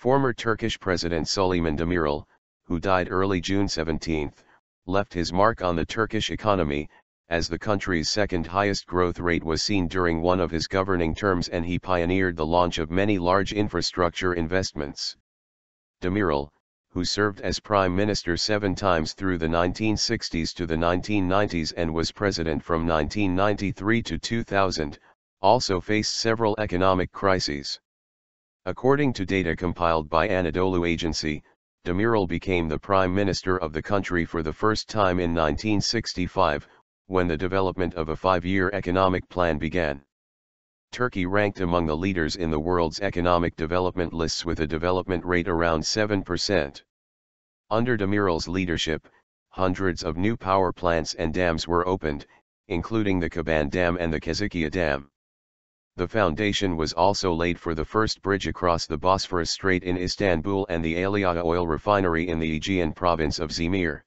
Former Turkish President Süleyman Demirel, who died early June 17, left his mark on the Turkish economy, as the country's second highest growth rate was seen during one of his governing terms, and he pioneered the launch of many large infrastructure investments. Demirel, who served as prime minister 7 times through the 1960s to the 1990s and was president from 1993 to 2000, also faced several economic crises. According to data compiled by Anadolu Agency, Demirel became the prime minister of the country for the first time in 1965, when the development of a 5-year economic plan began. Turkey ranked among the leaders in the world's economic development lists with a development rate around 7%. Under Demirel's leadership, hundreds of new power plants and dams were opened, including the Keban Dam and the Kesikkaya Dam. The foundation was also laid for the first bridge across the Bosphorus Strait in Istanbul and the Aliağa Oil Refinery in the Aegean province of İzmir.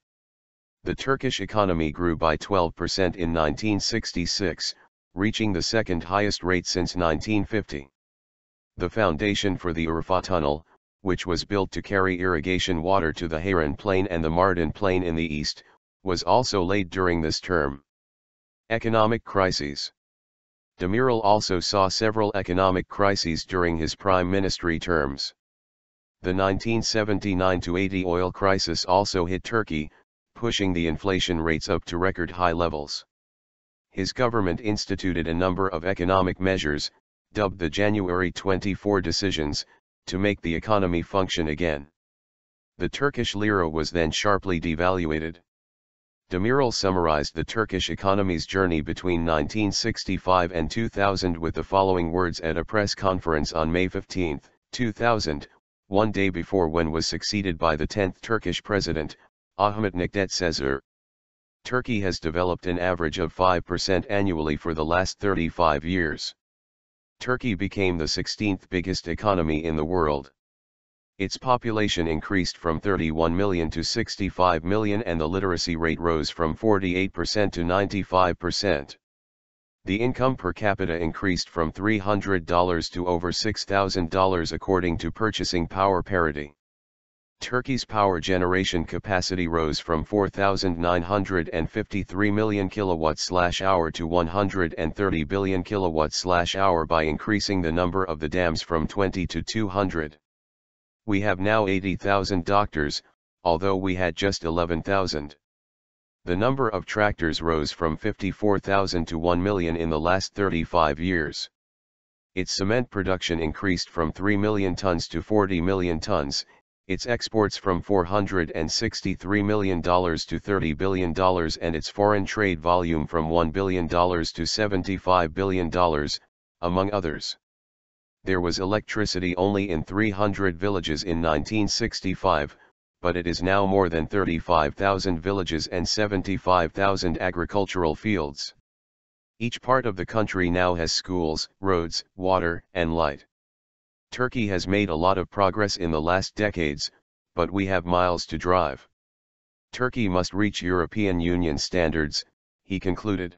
The Turkish economy grew by 12% in 1966, reaching the second highest rate since 1950. The foundation for the Urfa Tunnel, which was built to carry irrigation water to the Harran Plain and the Mardin Plain in the east, was also laid during this term. Economic crises. Demirel also saw several economic crises during his prime ministry terms. The 1979-80 oil crisis also hit Turkey, pushing the inflation rates up to record high levels. His government instituted a number of economic measures, dubbed the January 24 decisions, to make the economy function again. The Turkish lira was then sharply devaluated. Demirel summarized the Turkish economy's journey between 1965 and 2000 with the following words at a press conference on May 15, 2000, one day before when was succeeded by the 10th Turkish president, Ahmet Necdet Sezer. Turkey has developed an average of 5% annually for the last 35 years. Turkey became the 16th biggest economy in the world. Its population increased from 31 million to 65 million and the literacy rate rose from 48% to 95%. The income per capita increased from $300 to over $6,000 according to purchasing power parity. Turkey's power generation capacity rose from 4,953 million kilowatts/hour to 130 billion kilowatts/hour by increasing the number of the dams from 20 to 200. We have now 80,000 doctors, although we had just 11,000. The number of tractors rose from 54,000 to 1 million in the last 35 years. Its cement production increased from 3 million tons to 40 million tons, its exports from $463 million to $30 billion and its foreign trade volume from $1 billion to $75 billion, among others. There was electricity only in 300 villages in 1965, but it is now more than 35,000 villages and 75,000 agricultural fields. Each part of the country now has schools, roads, water, and light. Turkey has made a lot of progress in the last decades, but we have miles to drive. Turkey must reach European Union standards, he concluded.